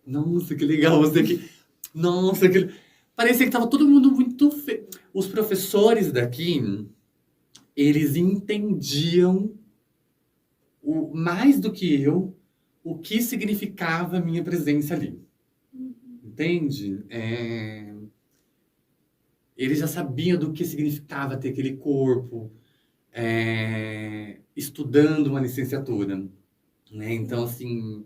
Nossa, que legal você aqui. Nossa, que... Parecia que tava todo mundo muito feio. Os professores daqui, eles entendiam mais do que eu o que significava a minha presença ali. Entende? Eles já sabiam do que significava ter aquele corpo estudando uma licenciatura. Né? Então, assim...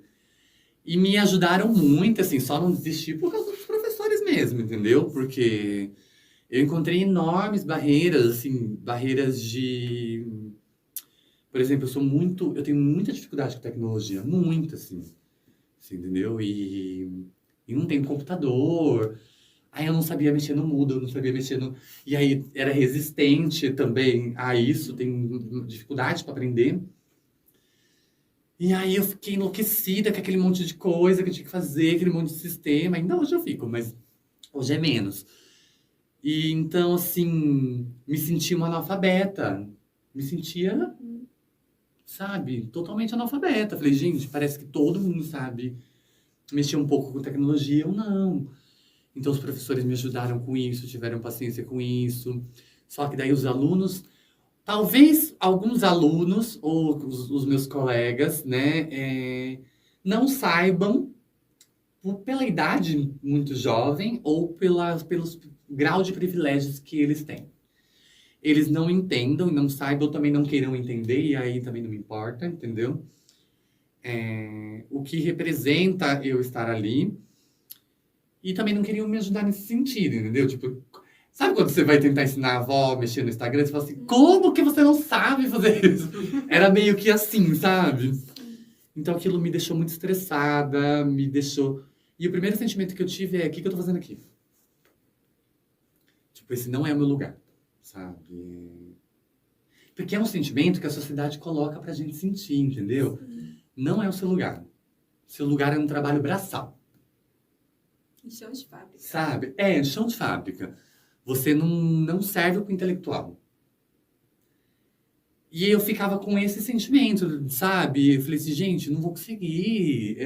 E me ajudaram muito, assim, só não desistir por causa dos professores mesmo, entendeu? Porque eu encontrei enormes barreiras, assim, barreiras de... Por exemplo, eu tenho muita dificuldade com tecnologia, muito, assim, entendeu? E não tenho computador, aí eu não sabia mexer no Moodle, eu não sabia mexer no... E aí era resistente também a isso, tenho dificuldade para aprender. E aí eu fiquei enlouquecida com aquele monte de coisa que eu tinha que fazer, aquele monte de sistema. Ainda hoje eu fico, mas hoje é menos. E então, assim, me sentia uma analfabeta. Me sentia, sabe, totalmente analfabeta. Falei, gente, parece que todo mundo sabe mexer um pouco com tecnologia, eu não. Então os professores me ajudaram com isso, tiveram paciência com isso. Só que daí os alunos... Talvez alguns alunos, ou os meus colegas, né, não saibam pela idade muito jovem ou pelos grau de privilégios que eles têm. Eles não entendam, não saibam, ou também não queiram entender, e aí também não me importa, entendeu? O que representa eu estar ali. E também não queriam me ajudar nesse sentido, entendeu? Tipo, sabe quando você vai tentar ensinar a avó a mexer no Instagram? Você fala assim, como que você não sabe fazer isso? Era meio que assim, sabe? Então aquilo me deixou muito estressada, me deixou... E o primeiro sentimento que eu tive é, o que eu tô fazendo aqui? Tipo, esse não é o meu lugar, sabe? Porque é um sentimento que a sociedade coloca pra gente sentir, entendeu? Não é o seu lugar. Seu lugar é um trabalho braçal. Em chão de fábrica. Sabe? Chão de fábrica. Você não serve pro intelectual. E eu ficava com esse sentimento, sabe? Eu falei assim, gente, não vou conseguir.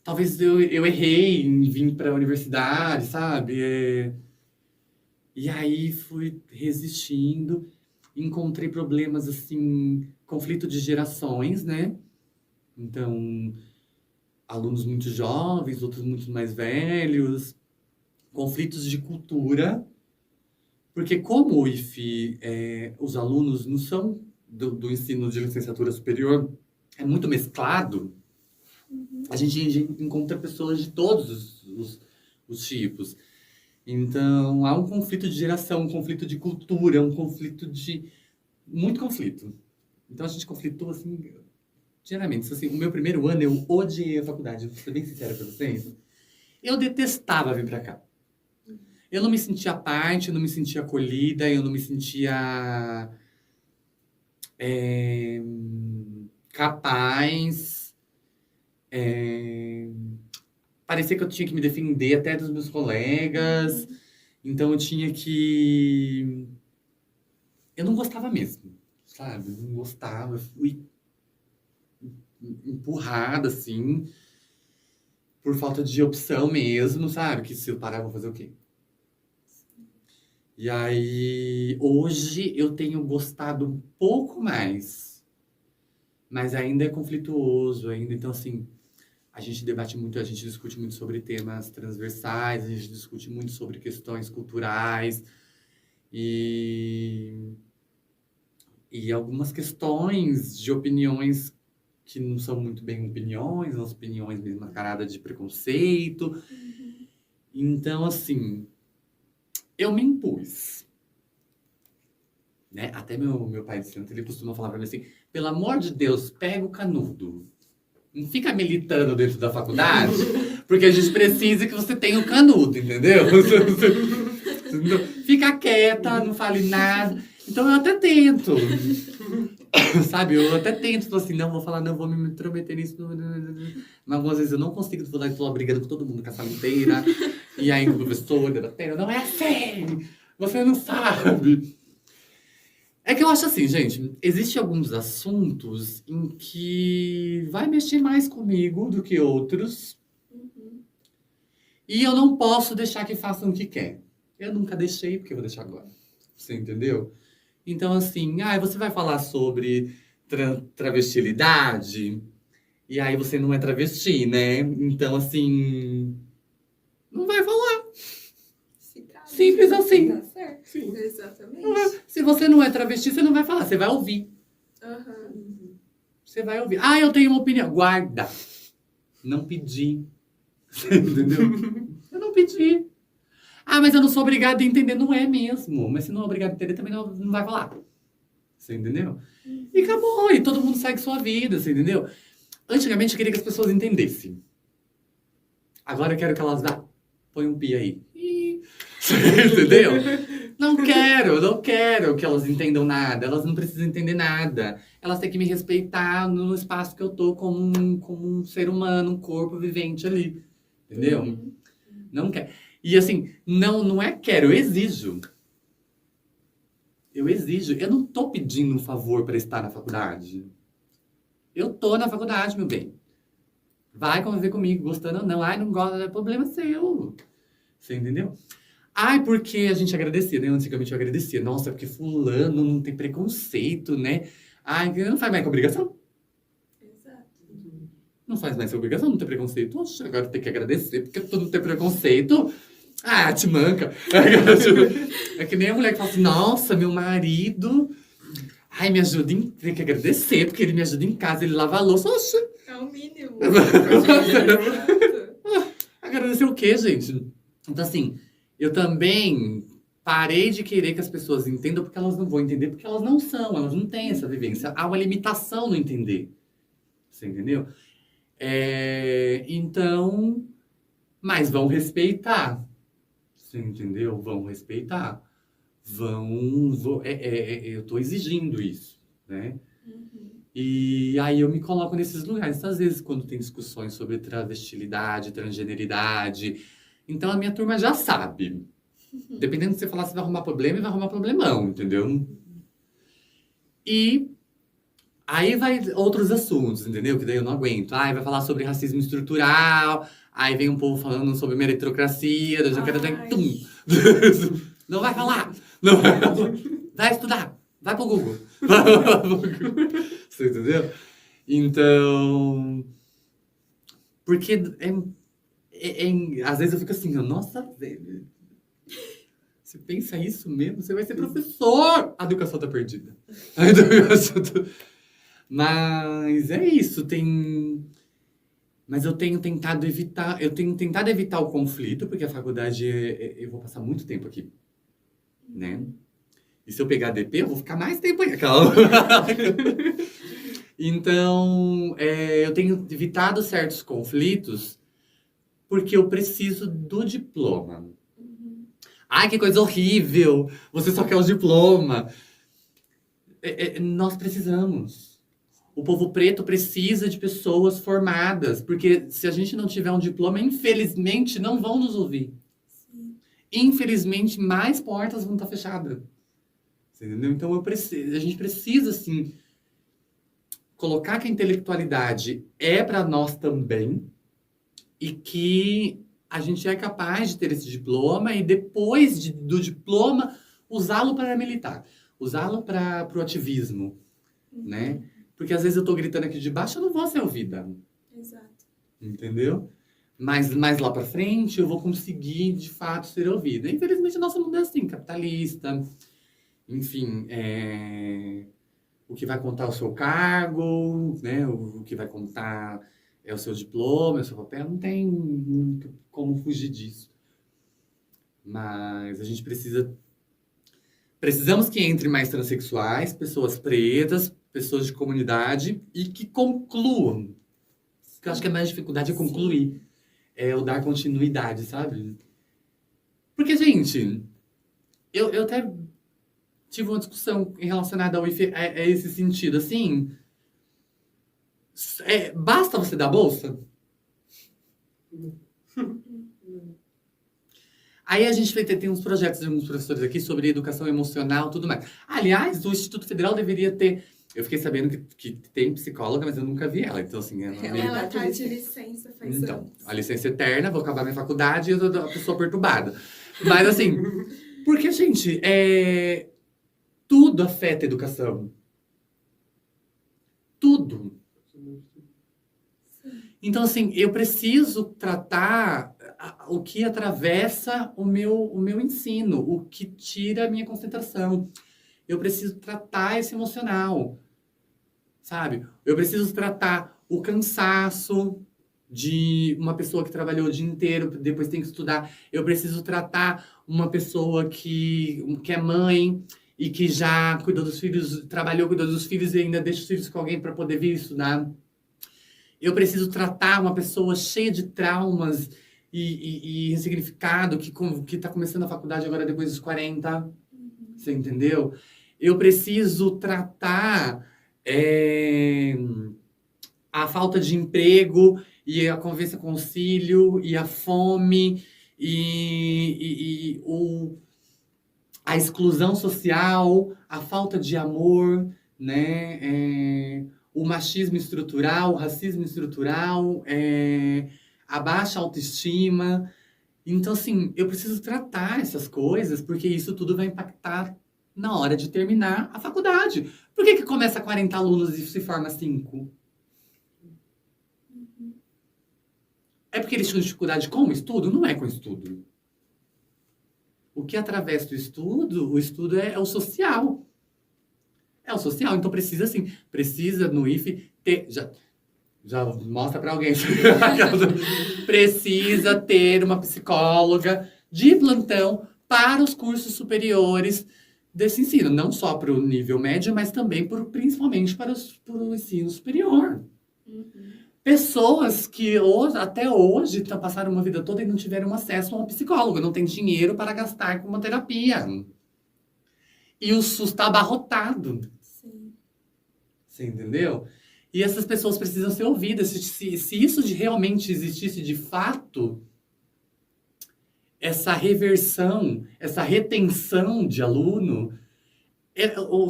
Talvez eu errei em vir pra universidade, sabe? E aí fui resistindo. Encontrei problemas, assim, conflito de gerações, né? Então, alunos muito jovens, outros muito mais velhos, conflitos de cultura, porque como o IFE, os alunos não são do ensino de licenciatura superior, é muito mesclado, a gente encontra pessoas de todos os tipos. Então, há um conflito de geração, um conflito de cultura, um conflito de... muito conflito. Então, a gente conflitou, assim, diariamente. Assim, o meu primeiro ano, eu odiei a faculdade. Vou ser bem sincera pra vocês. Eu detestava vir pra cá. Eu não me sentia parte, eu não me sentia acolhida, eu não me sentia capaz. Parecia que eu tinha que me defender até dos meus colegas. Então eu tinha que... Eu não gostava mesmo, sabe? Eu não gostava. Eu fui empurrada, assim, por falta de opção mesmo, sabe? Que se eu parar, eu vou fazer o quê? E aí, hoje eu tenho gostado um pouco mais, mas ainda é conflituoso, ainda. Então, assim, a gente debate muito, a gente discute muito sobre temas transversais, a gente discute muito sobre questões culturais e algumas questões de opiniões que não são muito bem opiniões, as opiniões mesmo mascaradas de preconceito. Então, assim, eu me impus. Né? Até meu pai de santo, ele costuma falar pra mim assim, pelo amor de Deus, pega o canudo. Não fica militando dentro da faculdade, porque a gente precisa que você tenha o canudo, entendeu? Fica quieta, não fale nada. Então eu até tento. Sabe, eu até tento, tô assim, não vou falar, não vou me intrometer nisso. Mas algumas vezes eu não consigo, tô lá brigando com todo mundo, com a sala inteira. E aí com o professor, debatendo, não é assim, você não sabe. É que eu acho assim, gente, existem alguns assuntos em que vai mexer mais comigo do que outros. E eu não posso deixar que façam o que quer. Eu nunca deixei, porque eu vou deixar agora. Você entendeu? Então, assim, você vai falar sobre travestilidade, e aí você não é travesti, né? Então, assim, não vai falar. Simples assim. Tá certo. Sim. Exatamente. Se você não é travesti, você não vai falar, você vai ouvir. Você vai ouvir. Eu tenho uma opinião. Guarda. Não pedi. Entendeu? Eu não pedi. Mas eu não sou obrigada a entender. Não é mesmo. Mas se não é obrigada a entender, também não vai falar. Você entendeu? E acabou. E todo mundo segue sua vida, você entendeu? Antigamente eu queria que as pessoas entendessem. Agora eu quero que elas põe um pi aí. Entendeu? Não quero que elas entendam nada. Elas não precisam entender nada. Elas têm que me respeitar no espaço que eu tô como um ser humano, um corpo vivente ali. Entendeu? Não quero. E assim, não é quero, eu exijo. Eu exijo. Eu não tô pedindo um favor para estar na faculdade. Eu tô na faculdade, meu bem. Vai conviver comigo, gostando ou não. Não gosta, é problema seu. Você entendeu? Porque a gente agradecia, né? Antigamente eu agradecia. Nossa, porque fulano não tem preconceito, né? Não faz mais com obrigação. Exato. Não faz mais sua obrigação não ter preconceito. Oxe, agora tem que agradecer, porque tu não tem preconceito. Ah, te manca. É que nem a mulher que fala assim, nossa, meu marido... Ai, me ajuda em... Tem que agradecer, porque ele me ajuda em casa, ele lava a louça. Oxe, É o mínimo. agradecer o quê, gente? Então, assim, eu também parei de querer que as pessoas entendam, porque elas não vão entender, porque elas não são, elas não têm essa vivência. Há uma limitação no entender. Você entendeu? Então, mas vão respeitar. Você entendeu? Vão respeitar. Eu tô exigindo isso, né? E aí eu me coloco nesses lugares. Às vezes, quando tem discussões sobre travestilidade, transgeneridade. Então, a minha turma já sabe. Dependendo do que você falar, você vai arrumar problema e vai arrumar problemão, entendeu? E aí vai outros assuntos, entendeu? Que daí eu não aguento. Aí vai falar sobre racismo estrutural. Aí vem um povo falando sobre meritocracia. Eu já quero dar... Tum. Não vai falar. Não vai falar. Vai estudar. Vai pro Google. Você entendeu? Então... Porque às vezes eu fico assim, nossa, velho. Você pensa isso mesmo? Você vai ser professor! A educação tá perdida. A educação tá... Mas é isso, Mas eu tenho tentado evitar o conflito, porque a faculdade, eu vou passar muito tempo aqui, né? E se eu pegar DP, eu vou ficar mais tempo aí. Então, eu tenho evitado certos conflitos, porque eu preciso do diploma. Ai, que coisa horrível! Você só quer o diploma. Nós precisamos. O povo preto precisa de pessoas formadas, porque se a gente não tiver um diploma, infelizmente, não vão nos ouvir. Sim. Infelizmente, mais portas vão estar fechadas. Você entendeu? Então, a gente precisa, assim, colocar que a intelectualidade é para nós também e que a gente é capaz de ter esse diploma e depois do diploma usá-lo para militar, usá-lo para o ativismo, né? Porque às vezes eu tô gritando aqui de baixo, eu não vou ser ouvida. Exato. Entendeu? Mas mais lá pra frente eu vou conseguir, de fato, ser ouvida. Infelizmente, o nosso mundo é assim, capitalista. Enfim, o que vai contar é o seu cargo, né? O que vai contar é o seu diploma, é o seu papel. Não tem muito como fugir disso. Mas a gente precisamos que entre mais transexuais, pessoas pretas, pessoas de comunidade e que concluam. Eu acho que a mais dificuldade é concluir. É o dar continuidade, sabe? Porque, gente, eu até tive uma discussão relacionada ao IFE, a esse sentido, assim. Basta você dar bolsa? Aí a gente tem uns projetos de alguns professores aqui sobre educação emocional e tudo mais. Aliás, o Instituto Federal deveria ter... Eu fiquei sabendo que tem psicóloga, mas eu nunca vi ela. Então, assim... Ela tá de licença faz anos. A licença eterna, vou acabar minha faculdade e eu tô a pessoa perturbada. Mas, assim... Porque, gente, tudo afeta a educação. Tudo. Então, assim, eu preciso tratar o que atravessa o meu ensino, o que tira a minha concentração. Eu preciso tratar esse emocional, sabe? Eu preciso tratar o cansaço de uma pessoa que trabalhou o dia inteiro, depois tem que estudar. Eu preciso tratar uma pessoa que é mãe e que já cuidou dos filhos, cuidou dos filhos e ainda deixa os filhos com alguém para poder vir estudar. Eu preciso tratar uma pessoa cheia de traumas e ressignificado, que está começando a faculdade agora depois dos 40. Você entendeu? Eu preciso tratar a falta de emprego e a convivência com o auxílio e a fome a exclusão social, a falta de amor, né? O machismo estrutural, o racismo estrutural, a baixa autoestima. Então, assim, eu preciso tratar essas coisas, porque isso tudo vai impactar na hora de terminar a faculdade. Por que começa 40 alunos e se forma 5? É porque eles tinham dificuldade com o estudo? Não é com o estudo. O que atravessa o estudo é o social. É o social, então precisa sim, precisa no IFE ter, já mostra pra alguém, precisa ter uma psicóloga de plantão para os cursos superiores desse ensino, não só para o nível médio, mas também principalmente para o ensino superior. Pessoas que até hoje passaram uma vida toda e não tiveram acesso a um psicólogo, não tem dinheiro para gastar com uma terapia. E o SUS está abarrotado. Sim. Você entendeu? E essas pessoas precisam ser ouvidas. Se isso realmente existisse de fato, essa reversão, essa retenção de aluno,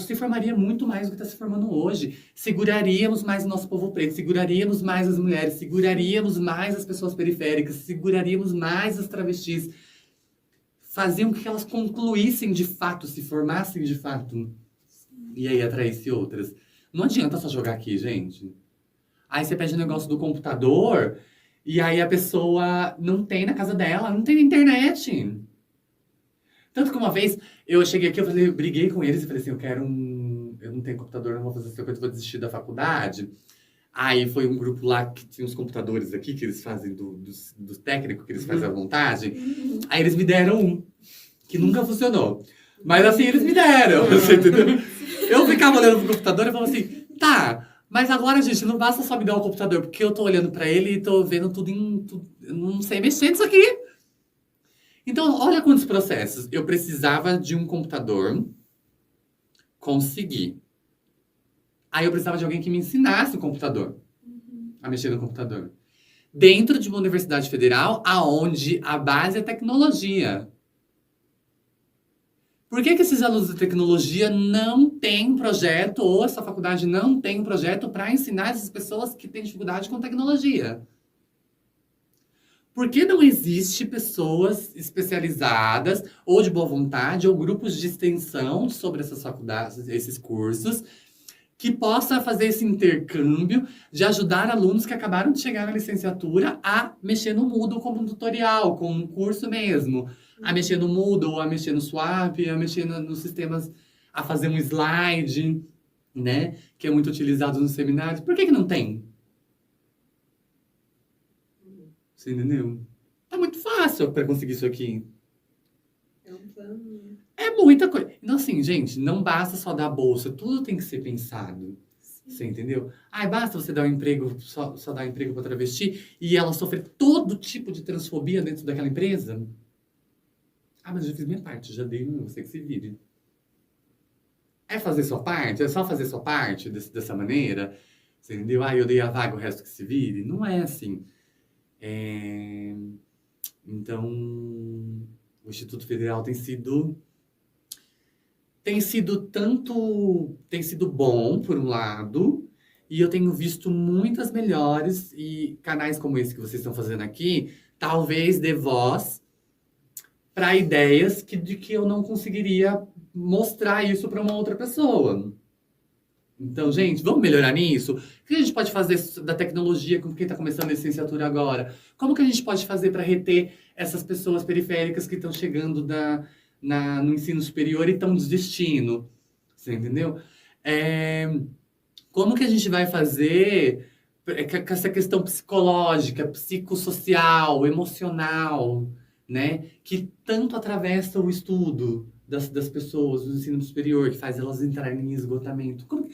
se formaria muito mais do que está se formando hoje. Seguraríamos mais o nosso povo preto, seguraríamos mais as mulheres, seguraríamos mais as pessoas periféricas, seguraríamos mais as travestis. Faziam com que elas concluíssem de fato, se formassem de fato. E aí atraísse outras. Não adianta só jogar aqui, gente. Aí você pede um negócio do computador e aí a pessoa não tem na casa dela, não tem na internet. Tanto que uma vez eu cheguei aqui, eu briguei com eles e falei assim, eu não tenho computador, não vou fazer essa coisa, vou desistir da faculdade. Aí foi um grupo lá que tinha uns computadores aqui, que eles fazem do técnico, que eles fazem à vontade. Aí eles me deram um, que nunca funcionou. Mas assim, eles me deram, você entendeu? Eu ficava olhando pro computador e falava assim, tá, mas agora, gente, não basta só me dar o computador, porque eu tô olhando pra ele e tô vendo tudo eu não sei mexer nisso aqui. Então, olha quantos processos. Eu precisava de um computador, consegui. Aí eu precisava de alguém que me ensinasse o computador, a mexer no computador. Dentro de uma universidade federal, aonde a base é tecnologia. Por que esses alunos de tecnologia não têm um projeto, ou essa faculdade não tem um projeto para ensinar essas pessoas que têm dificuldade com tecnologia? Por que não existe pessoas especializadas, ou de boa vontade, ou grupos de extensão sobre essas faculdades, esses cursos, que possa fazer esse intercâmbio de ajudar alunos que acabaram de chegar na licenciatura a mexer no Moodle como um tutorial, como um curso mesmo. A mexer no Moodle, a mexer no Swap, a mexer nos sistemas, a fazer um slide, né? Que é muito utilizado nos seminários. Por que não tem? Você entendeu? Tá muito fácil para conseguir isso aqui. É um plano. É muita coisa. Então, assim, gente, não basta só dar bolsa. Tudo tem que ser pensado. Você entendeu? Ai, basta você dar um emprego, só dar um emprego para travesti e ela sofrer todo tipo de transfobia dentro daquela empresa? Ah, mas eu já fiz minha parte, já dei você que se vire. É fazer sua parte? É só fazer sua parte dessa maneira? Você entendeu? Ah, eu dei a vaga, o resto que se vire? Não é assim. Então, o Instituto Federal tem sido bom, por um lado, e eu tenho visto muitas melhores, e canais como esse que vocês estão fazendo aqui, talvez dê voz para ideias de que eu não conseguiria mostrar isso para uma outra pessoa. Então, gente, vamos melhorar nisso? O que a gente pode fazer da tecnologia com quem está começando a licenciatura agora? Como que a gente pode fazer para reter essas pessoas periféricas que estão chegando no ensino superior e estão desistindo? Você entendeu? Como que a gente vai fazer com essa questão psicológica, psicossocial, emocional, né? Que tanto atravessa o estudo das pessoas do ensino superior, que faz elas entrarem em esgotamento. Como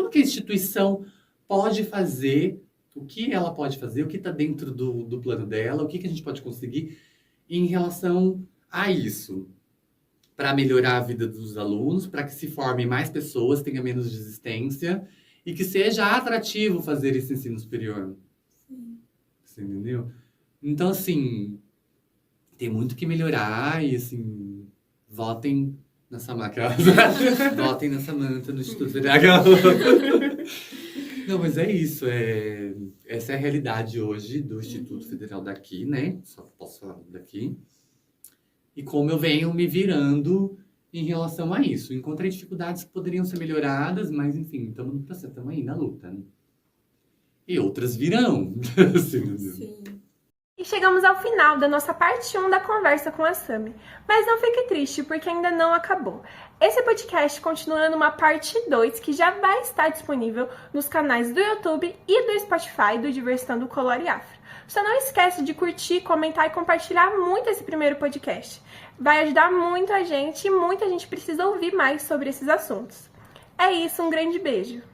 que a instituição pode fazer, o que ela pode fazer, o que está dentro do plano dela, o que a gente pode conseguir em relação a isso? Para melhorar a vida dos alunos, para que se formem mais pessoas, tenha menos desistência e que seja atrativo fazer esse ensino superior. Sim. Você entendeu? Então, assim, tem muito que melhorar e, assim, votem nessa máquina. Votem nessa manta no Instituto Federal. Não, mas é isso. Essa é a realidade hoje do Instituto Federal daqui, né? Só posso falar daqui. E como eu venho me virando em relação a isso. Encontrei dificuldades que poderiam ser melhoradas, mas, enfim, estamos no processo, estamos aí na luta. Né? E outras virão. Assim, Sim. E chegamos ao final da nossa parte 1 da conversa com a Sami. Mas não fique triste, porque ainda não acabou. Esse podcast continua numa parte 2, que já vai estar disponível nos canais do YouTube e do Spotify do Diversitando Color e Afro. Só não esquece de curtir, comentar e compartilhar muito esse primeiro podcast. Vai ajudar muito a gente e muita gente precisa ouvir mais sobre esses assuntos. É isso, um grande beijo!